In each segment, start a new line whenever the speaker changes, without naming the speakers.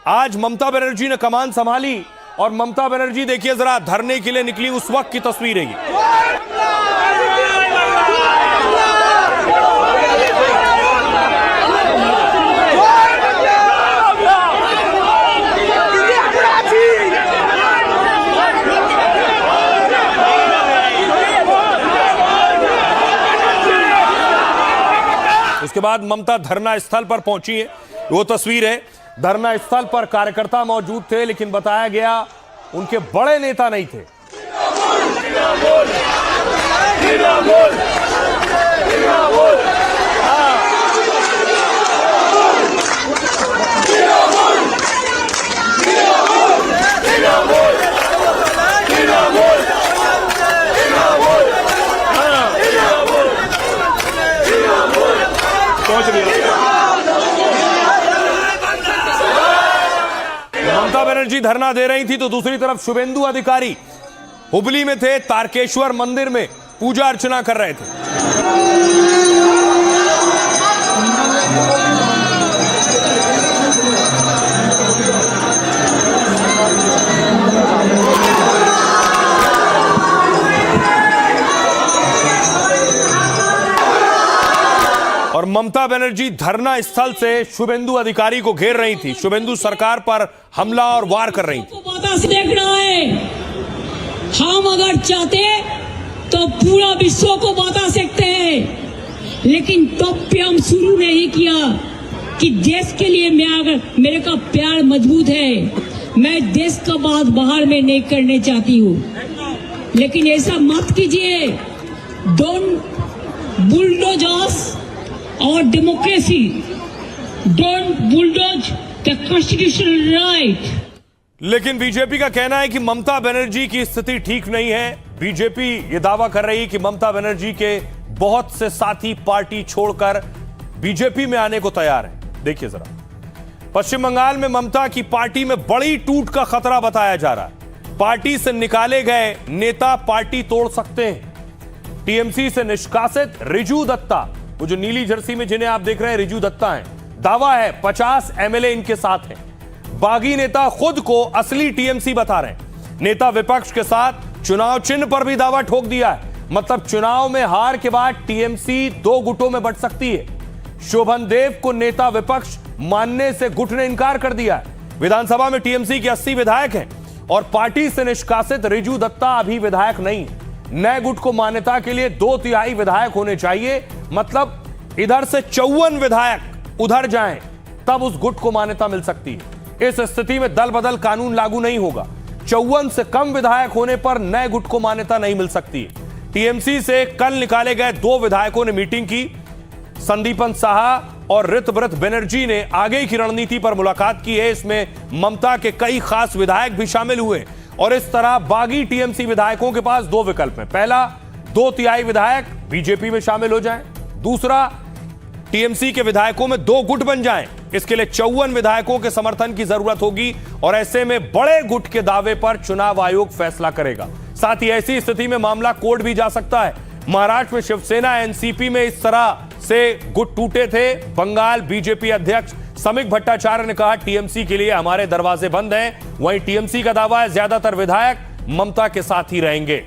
आज ममता बनर्जी ने कमान संभाली और ममता बनर्जी देखिए जरा धरने के लिए निकली उस वक्त की तस्वीर है ये। उसके बाद ममता धरना स्थल पर पहुंची है, वो तस्वीर है। धरना स्थल पर कार्यकर्ता मौजूद थे, लेकिन बताया गया उनके बड़े नेता नहीं थे। ममता बनर्जी धरना दे रही थी तो दूसरी तरफ शुभेंदु अधिकारी हुबली में थे, तारकेश्वर मंदिर में पूजा अर्चना कर रहे थे। और ममता बनर्जी धरना स्थल से शुभेंदु अधिकारी को घेर रही थी। शुभेंदु सरकार पर हमला और वार कर रही थी।
देखना है, हम अगर चाहते तो पूरा विश्व को बता सकते हैं, लेकिन तब भी हम शुरू नहीं किया कि देश के लिए मैं अगर मेरे का प्यार मजबूत है, मैं देश का बात बाहर में नहीं करने चाहती हूँ, लेकिन ऐसा मत कीजिए। डोंट बुलडोज अस और democracy, don't bulldoze the constitutional right.
लेकिन बीजेपी का कहना है कि ममता बनर्जी की स्थिति ठीक नहीं है। बीजेपी ये दावा कर रही है कि ममता बनर्जी के बहुत से साथी पार्टी छोड़कर बीजेपी में आने को तैयार हैं। देखिए जरा, पश्चिम बंगाल में ममता की पार्टी में बड़ी टूट का खतरा बताया जा रहा है। पार्टी से निकाले गए नेता पार्टी तोड़ सकते हैं। टीएमसी से निष्कासित रिजू दत्ता, वो जो नीली जर्सी में जिन्हें आप देख रहे हैं रिजू दत्ता हैं, दावा है 50 एमएलए इनके साथ हैं। बागी नेता खुद को असली टीएमसी बता रहे हैं। नेता विपक्ष के साथ चुनाव चिन्ह पर भी दावा ठोक दिया है। मतलब चुनाव में हार के बाद टीएमसी 2 गुटों में बंट सकती है। शोभन देव को नेता विपक्ष मानने से गुट ने इनकार कर दिया है। विधानसभा में टीएमसी के 80 विधायक हैं और पार्टी से निष्कासित रिजू दत्ता अभी विधायक नहीं है। नए गुट को मान्यता के लिए 2/3 विधायक होने चाहिए। मतलब इधर से 54 विधायक उधर जाएं तब उस गुट को मान्यता मिल सकती है। इस स्थिति में दल बदल कानून लागू नहीं होगा। 54 से कम विधायक होने पर नए गुट को मान्यता नहीं मिल सकती है। टीएमसी से कल निकाले गए 2 विधायकों ने मीटिंग की। संदीपन साहा और ऋतव्रत बनर्जी ने आगे की रणनीति पर मुलाकात की है। इसमें ममता के कई खास विधायक भी शामिल हुए और इस तरह बागी टीएमसी विधायकों के पास 2 विकल्प हैं। पहला, 2/3 विधायक बीजेपी में शामिल हो जाएं। दूसरा, टीएमसी के विधायकों में 2 गुट बन जाएं। इसके लिए 54 विधायकों के समर्थन की जरूरत होगी और ऐसे में बड़े गुट के दावे पर चुनाव आयोग फैसला करेगा। साथ ही ऐसी स्थिति में मामला कोर्ट भी जा सकता है। महाराष्ट्र में शिवसेना एनसीपी में इस तरह से गुट टूटे थे। बंगाल बीजेपी अध्यक्ष समीक भट्टाचार्य ने कहा, टीएमसी के लिए हमारे दरवाजे बंद हैं। वहीं टीएमसी का दावा है ज्यादातर विधायक ममता के साथ ही रहेंगे।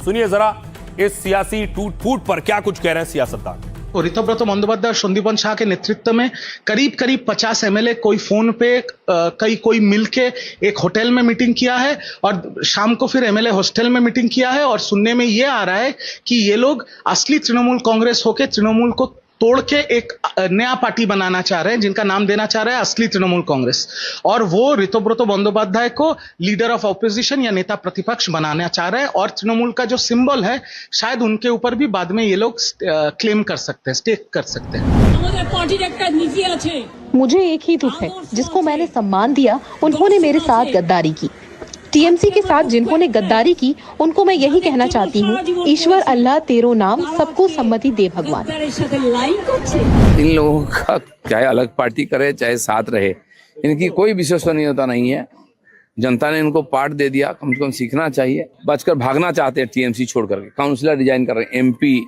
सुनिए जरा इस सियासी टूट फूट पर क्या कुछ कह रहे हैं सियासतदान।
ऋतव्रत बंदोपाध्याय और संदीपन शाह के नेतृत्व में करीब 50 एमएलए कोई फोन पे कोई मिलके एक होटल में मीटिंग किया है और शाम को फिर एमएलए हॉस्टल में मीटिंग किया है। और सुनने में ये आ रहा है कि ये लोग असली तृणमूल कांग्रेस होके तृणमूल को तोड़ के एक नया पार्टी बनाना चाह रहे हैं, जिनका नाम देना चाह रहे हैं असली तृणमूल कांग्रेस। और वो ऋतव्रत बंदोपाध्याय को लीडर ऑफ ऑपोजिशन या नेता प्रतिपक्ष बनाना चाह रहे हैं। और तृणमूल का जो सिंबल है शायद उनके ऊपर भी बाद में ये लोग क्लेम कर सकते हैं, स्टेक कर सकते हैं।
मुझे एक ही दुख है, जिसको मैंने सम्मान दिया उन्होंने मेरे साथ गद्दारी की। टीएमसी के साथ जिन्होंने गद्दारी की उनको मैं यही कहना चाहती हूँ, ईश्वर अल्लाह तेरो नाम, सबको सम्मति दे भगवान।
इन लोगों का चाहे अलग पार्टी करे चाहे साथ रहे, इनकी कोई विश्वसनीयता नहीं है। जनता ने इनको पार्ट दे दिया, कम से कम सीखना चाहिए। बचकर भागना चाहते हैं टीएमसी छोड़ करके। काउंसिलर रिजाइन कर रहे हैं, एमपी,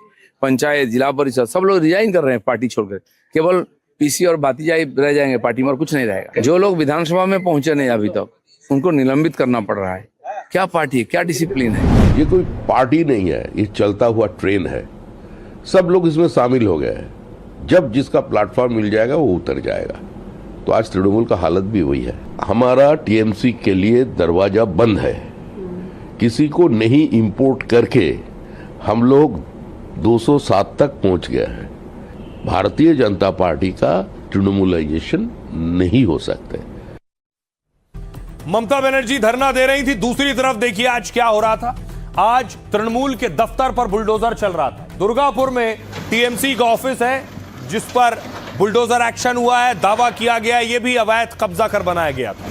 पंचायत, जिला परिषद सब लोग रिजाइन कर रहे हैं पार्टी छोड़कर। केवल पीसी और बातीजाई रह जाएंगे पार्टी में और कुछ नहीं रहेगा। जो लोग विधानसभा में पहुंचे नहीं अभी तक, उनको निलंबित करना पड़ रहा है। क्या पार्टी है, क्या डिसिप्लिन है?
ये कोई पार्टी नहीं है, ये चलता हुआ ट्रेन है। सब लोग इसमें शामिल हो गए हैं। जब जिसका प्लेटफॉर्म मिल जाएगा वो उतर जाएगा। तो आज तृणमूल का हालत भी वही है। हमारा टीएमसी के लिए दरवाजा बंद है। किसी को नहीं इंपोर्ट करके हम लोग 207 तक पहुंच गए हैं। भारतीय जनता पार्टी का तृणमूलाइजेशन नहीं हो सकता।
ममता बनर्जी धरना दे रही थी, दूसरी तरफ देखिए आज क्या हो रहा था। आज तृणमूल के दफ्तर पर बुलडोजर चल रहा था। दुर्गापुर में टीएमसी का ऑफिस है जिस पर बुलडोजर एक्शन हुआ है। दावा किया गया ये भी अवैध कब्जा कर बनाया गया था।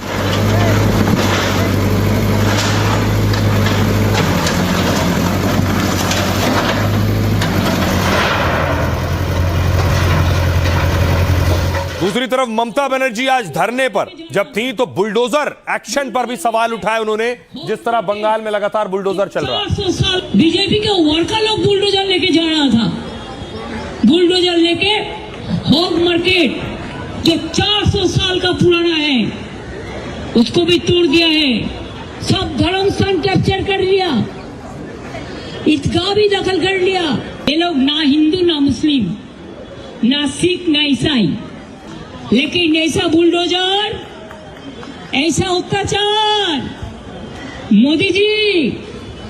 दूसरी तरफ ममता बनर्जी आज धरने पर जब थी तो बुलडोजर एक्शन पर भी सवाल उठाए उन्होंने, जिस तरह बंगाल में लगातार बुलडोजर चल रहा है।
400 साल बीजेपी का वर्कर लोग बुलडोजर लेके जा रहा था। बुलडोजर लेके होग मार्केट जो 400 साल का पुराना है उसको भी तोड़ दिया है। सब धर्म स्थान कैप्चर कर लिया, ईदगाह भी दखल कर लिया। ये लोग ना हिंदू ना मुस्लिम ना सिख ना ईसाई, लेकिन ऐसा बुलडोजर, ऐसा अत्याचार। मोदी जी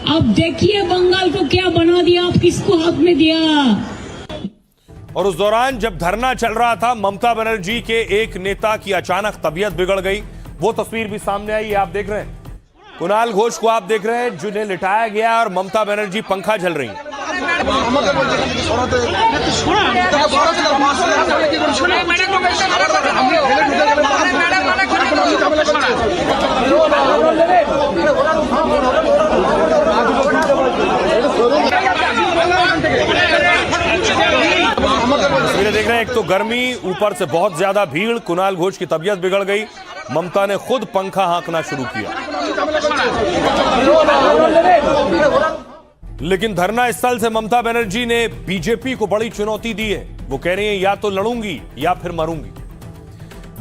अब देखिए बंगाल को क्या बना दिया, आप किसको हाथ में दिया।
और उस दौरान जब धरना चल रहा था, ममता बनर्जी के एक नेता की अचानक तबीयत बिगड़ गई। वो तस्वीर भी सामने आई, आप देख रहे हैं। कुणाल घोष को आप देख रहे हैं जिन्हें लिटाया गया और ममता बनर्जी पंखा झल रही हैं। देख रहे हैं, एक तो गर्मी, ऊपर से बहुत ज्यादा भीड़। कुणाल घोष की तबीयत बिगड़ गई, ममता ने खुद पंखा हाँकना शुरू किया। लेकिन धरना स्थल से ममता बनर्जी ने बीजेपी को बड़ी चुनौती दी है। वो कह रही हैं या तो लड़ूंगी या फिर मरूंगी।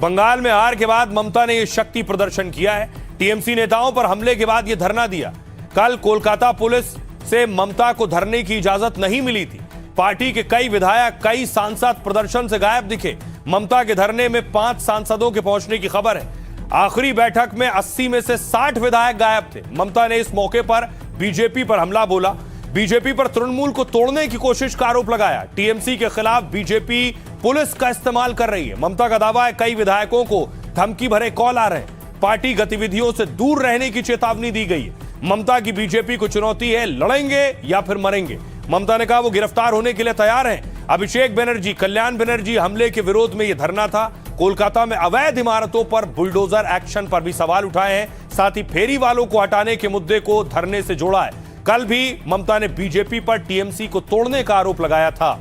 बंगाल में हार के बाद ममता ने यह शक्ति प्रदर्शन किया है। टीएमसी नेताओं पर हमले के बाद यह धरना दिया। कल कोलकाता पुलिस से ममता को धरने की इजाजत नहीं मिली थी। पार्टी के कई विधायक, कई सांसद प्रदर्शन से गायब दिखे। ममता के धरने में 5 सांसदों के पहुंचने की खबर है। आखिरी बैठक में 80 में से 60 विधायक गायब थे। ममता ने इस मौके पर बीजेपी पर हमला बोला। बीजेपी पर तृणमूल को तोड़ने की कोशिश का आरोप लगाया। टीएमसी के खिलाफ बीजेपी पुलिस का इस्तेमाल कर रही है। ममता का दावा है कई विधायकों को धमकी भरे कॉल आ रहे हैं। पार्टी गतिविधियों से दूर रहने की चेतावनी दी गई है। ममता की बीजेपी को चुनौती है, लड़ेंगे या फिर मरेंगे। ममता ने कहा वो गिरफ्तार होने के लिए तैयार हैं। अभिषेक बनर्जी, कल्याण बनर्जी हमले के विरोध में यह धरना था। कोलकाता में अवैध इमारतों पर बुलडोजर एक्शन पर भी सवाल उठाए हैं। साथ ही फेरी वालों को हटाने के मुद्दे को धरने से जोड़ा है। कल भी ममता ने बीजेपी पर टीएमसी को तोड़ने का आरोप लगाया था।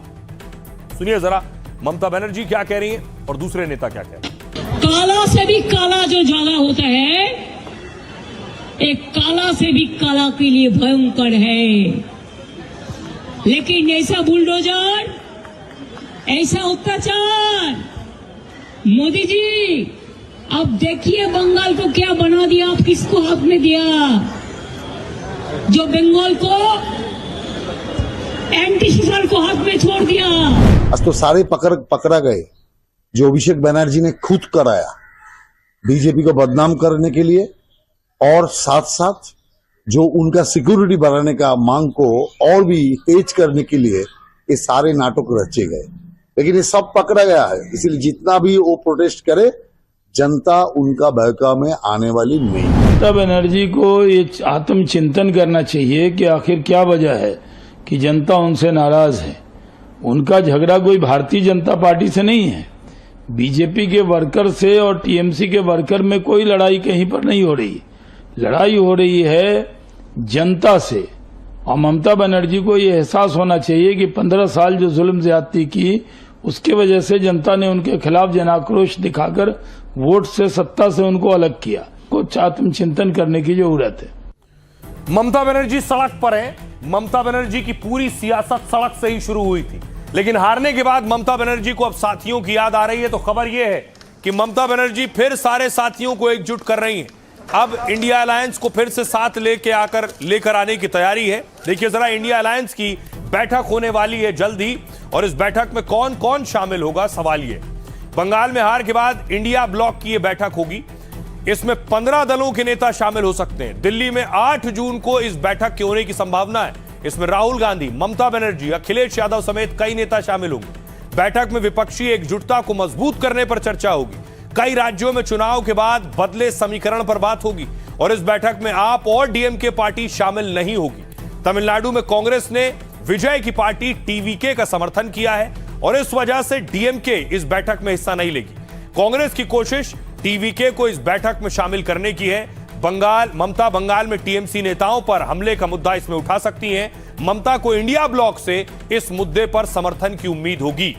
सुनिए जरा ममता बनर्जी क्या कह रही हैं और दूसरे नेता क्या कह रहे हैं।
काला से भी काला जो ज्यादा होता है, एक काला से भी काला के लिए भयंकर है। लेकिन ऐसा बुलडोजर, ऐसा अत्याचार, मोदी जी अब देखिए बंगाल को क्या बना दिया, आप किसको हाथ में दिया। जो बंगाल को एंटी सोशल को हाथ में छोड़ दिया।
आज तो सारे पकड़ा गए जो अभिषेक बनर्जी ने खुद कराया बीजेपी को बदनाम करने के लिए, और साथ साथ जो उनका सिक्योरिटी बढ़ाने का मांग को और भी तेज करने के लिए ये सारे नाटक रचे गए। लेकिन ये सब पकड़ा गया है, इसलिए जितना भी वो प्रोटेस्ट करे जनता उनका बहका में आने वाली नहीं।
ममता बनर्जी को ये आत्मचिंतन करना चाहिए कि आखिर क्या वजह है कि जनता उनसे नाराज है। उनका झगड़ा कोई भारतीय जनता पार्टी से नहीं है, बीजेपी के वर्कर से और टीएमसी के वर्कर में कोई लड़ाई कहीं पर नहीं हो रही। लड़ाई हो रही है जनता से। और ममता बनर्जी को ये एहसास होना चाहिए कि 15 साल जो जुल्म ज्यादती की उसके वजह से जनता ने उनके खिलाफ जनाक्रोश दिखाकर वोट से, सत्ता से उनको अलग किया। कुछ आत्मचिंतन करने की जरूरत है।
ममता बनर्जी सड़क पर है। ममता बनर्जी की पूरी सियासत सड़क से ही शुरू हुई थी, लेकिन हारने के बाद ममता बनर्जी को अब साथियों की याद आ रही है। तो खबर यह है कि ममता बनर्जी फिर सारे साथियों को एकजुट कर रही हैं। अब इंडिया अलायंस को फिर से साथ लेकर आने की तैयारी है। देखिए जरा, इंडिया अलायंस की बैठक होने वाली है जल्द ही, और इस बैठक में कौन कौन शामिल होगा, सवाल ये। बंगाल में हार के बाद इंडिया ब्लॉक की यह बैठक होगी। इसमें 15 दलों के नेता शामिल हो सकते हैं। दिल्ली में 8 जून को इस बैठक के होने की संभावना है। इसमें राहुल गांधी, ममता बनर्जी, अखिलेश यादव समेत कई नेता शामिल होंगे। बैठक में विपक्षी एकजुटता को मजबूत करने पर चर्चा होगी। कई राज्यों में चुनाव के बाद बदले समीकरण पर बात होगी, और इस बैठक में आप और डीएमके पार्टी शामिल नहीं होगी। तमिलनाडु में कांग्रेस ने विजय की पार्टी टीवीके का समर्थन किया है, और इस वजह से डीएमके इस बैठक में हिस्सा नहीं लेगी। कांग्रेस की कोशिश टीवीके को इस बैठक में शामिल करने की है। ममता बंगाल में टीएमसी नेताओं पर हमले का मुद्दा इसमें उठा सकती हैं। ममता को इंडिया ब्लॉक से इस मुद्दे पर समर्थन की उम्मीद होगी।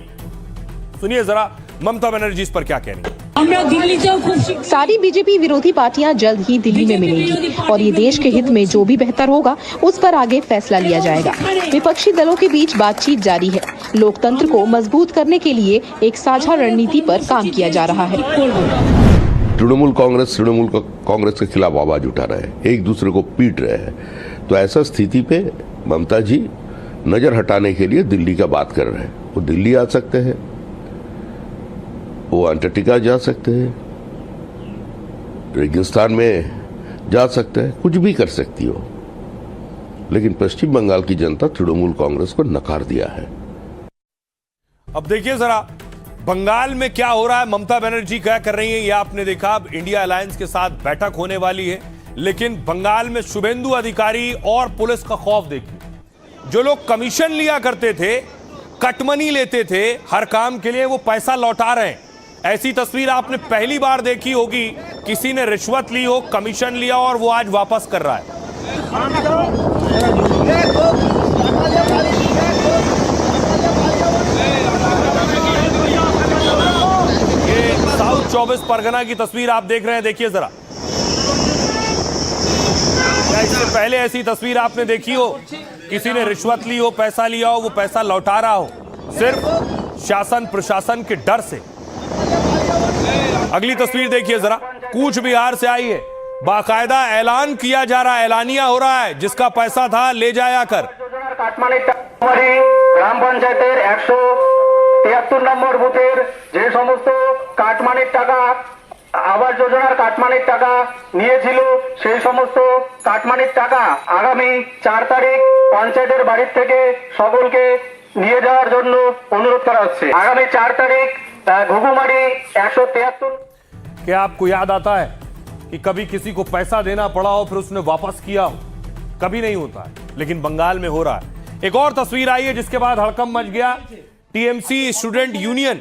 सुनिए जरा ममता बनर्जी इस पर क्या कह रही है।
सारी बीजेपी विरोधी पार्टियां जल्द ही दिल्ली में मिलेंगी, और ये देश के हित में जो भी बेहतर होगा उस पर आगे फैसला लिया जाएगा। विपक्षी दलों के बीच बातचीत जारी है। लोकतंत्र को मजबूत करने के लिए एक साझा रणनीति पर काम किया जा रहा है।
तृणमूल कांग्रेस के खिलाफ आवाज उठा रहे हैं, एक दूसरे को पीट रहे हैं। तो ऐसा स्थिति पे ममता जी नजर हटाने के लिए दिल्ली का बात कर रहे हैं। वो दिल्ली आ सकते हैं, वो अंटार्कटिका जा सकते हैं, रेगिस्तान में जा सकते हैं, कुछ भी कर सकती हो। लेकिन पश्चिम बंगाल की जनता तृणमूल कांग्रेस को नकार दिया है।
अब देखिए जरा बंगाल में क्या हो रहा है, ममता बनर्जी क्या कर रही है, ये आपने देखा। अब इंडिया अलायंस के साथ बैठक होने वाली है, लेकिन बंगाल में शुभेंदु अधिकारी और पुलिस का खौफ देखिए। जो लोग कमीशन लिया करते थे, कटमनी लेते थे हर काम के लिए, वो पैसा लौटा रहे हैं। ऐसी तस्वीर आपने पहली बार देखी होगी, किसी ने रिश्वत ली हो, कमीशन लिया और वो आज वापस कर रहा है। ये साउथ 24 परगना की तस्वीर आप देख रहे हैं, देखिए जरा। क्या इससे पहले ऐसी तस्वीर आपने देखी हो, किसी ने रिश्वत ली हो, पैसा लिया हो, वो पैसा लौटा रहा हो सिर्फ शासन प्रशासन के डर से। अगली तस्वीर देखिए जरा, कूच बिहार से आई है। बाकायदा ऐलान किया जा रहा है, ऐलानिया हो रहा है, जिसका पैसा था ले जाया कर।
ग्राम पंचायतेर 173 নম্বর বুথের যে সমস্ত কাটমানির টাকা আবাস যোজনার কাটমানির টাকা নিয়েছিল, সেই সমস্ত কাটমানির টাকা আগামী 4 তারিখ পঞ্চায়েতের বাড়ির থেকে সকলকে নিয়ে যাওয়ার জন্য অনুরোধ করা হচ্ছে। আগামী 4 তারিখ ঘুঘুমারি 173।
क्या आपको याद आता है कि कभी किसी को पैसा देना पड़ा हो फिर उसने वापस किया हो? कभी नहीं होता है, लेकिन बंगाल में हो रहा है। एक और तस्वीर आई है जिसके बाद हड़कंप मच गया। टीएमसी स्टूडेंट यूनियन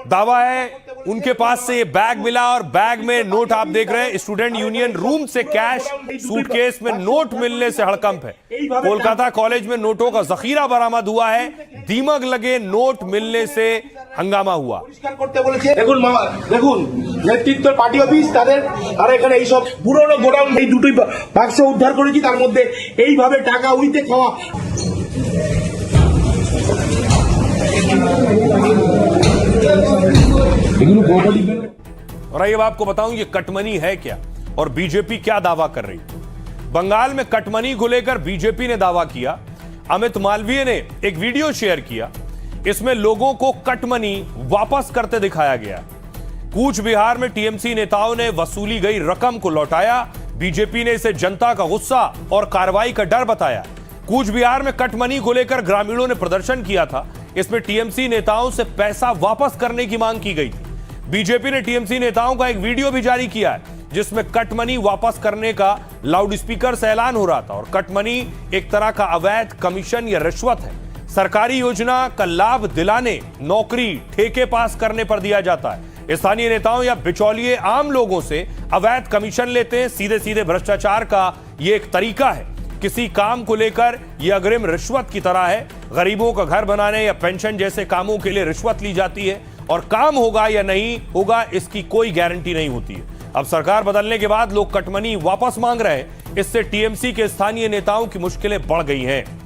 दावा है उनके पास से ये बैग मिला, और बैग में नोट आप देख रहे हैं। स्टूडेंट यूनियन रूम से कैश, सूटकेस में नोट मिलने से हड़कंप है। कोलकाता कॉलेज में नोटों का जखीरा बरामद हुआ है। दीमक लगे नोट मिलने से हंगामा हुआ।
দেখুন নেতৃত্ব পার্টি অফিস তাদের, আর এখানে এই সব পুরনো গোডাউন, এই দুটোই বাক্স উদ্ধার করেছি, তার মধ্যে এইভাবে টাকা উইতে খাওয়া।
और अब आपको बताऊं ये कटमनी है क्या और बीजेपी क्या दावा कर रही है। बंगाल में कटमनी को लेकर बीजेपी ने दावा किया। अमित मालवीय ने एक वीडियो शेयर किया, इसमें लोगों को कटमनी वापस करते दिखाया गया। कूच बिहार में टीएमसी नेताओं ने वसूली गई रकम को लौटाया। बीजेपी ने इसे जनता का गुस्सा और कार्रवाई का डर बताया। कूच बिहार में कटमनी को लेकर ग्रामीणों ने प्रदर्शन किया था। इसमें टीएमसी नेताओं से पैसा वापस करने की मांग की गई थी। बीजेपी ने टीएमसी नेताओं का एक वीडियो भी जारी किया है जिसमें कटमनी वापस करने का लाउडस्पीकर से ऐलान हो रहा था। और कटमनी एक तरह का अवैध कमीशन या रिश्वत है। सरकारी योजना का लाभ दिलाने, नौकरी, ठेके पास करने पर दिया जाता है। स्थानीय नेताओं या बिचौलिए आम लोगों से अवैध कमीशन लेते हैं। सीधे सीधे भ्रष्टाचार का ये एक तरीका है। किसी काम को लेकर यह अग्रिम रिश्वत की तरह है। गरीबों का घर बनाने या पेंशन जैसे कामों के लिए रिश्वत ली जाती है, और काम होगा या नहीं होगा इसकी कोई गारंटी नहीं होती है। अब सरकार बदलने के बाद लोग कटमनी वापस मांग रहे हैं। इससे टीएमसी के स्थानीय नेताओं की मुश्किलें बढ़ गई हैं।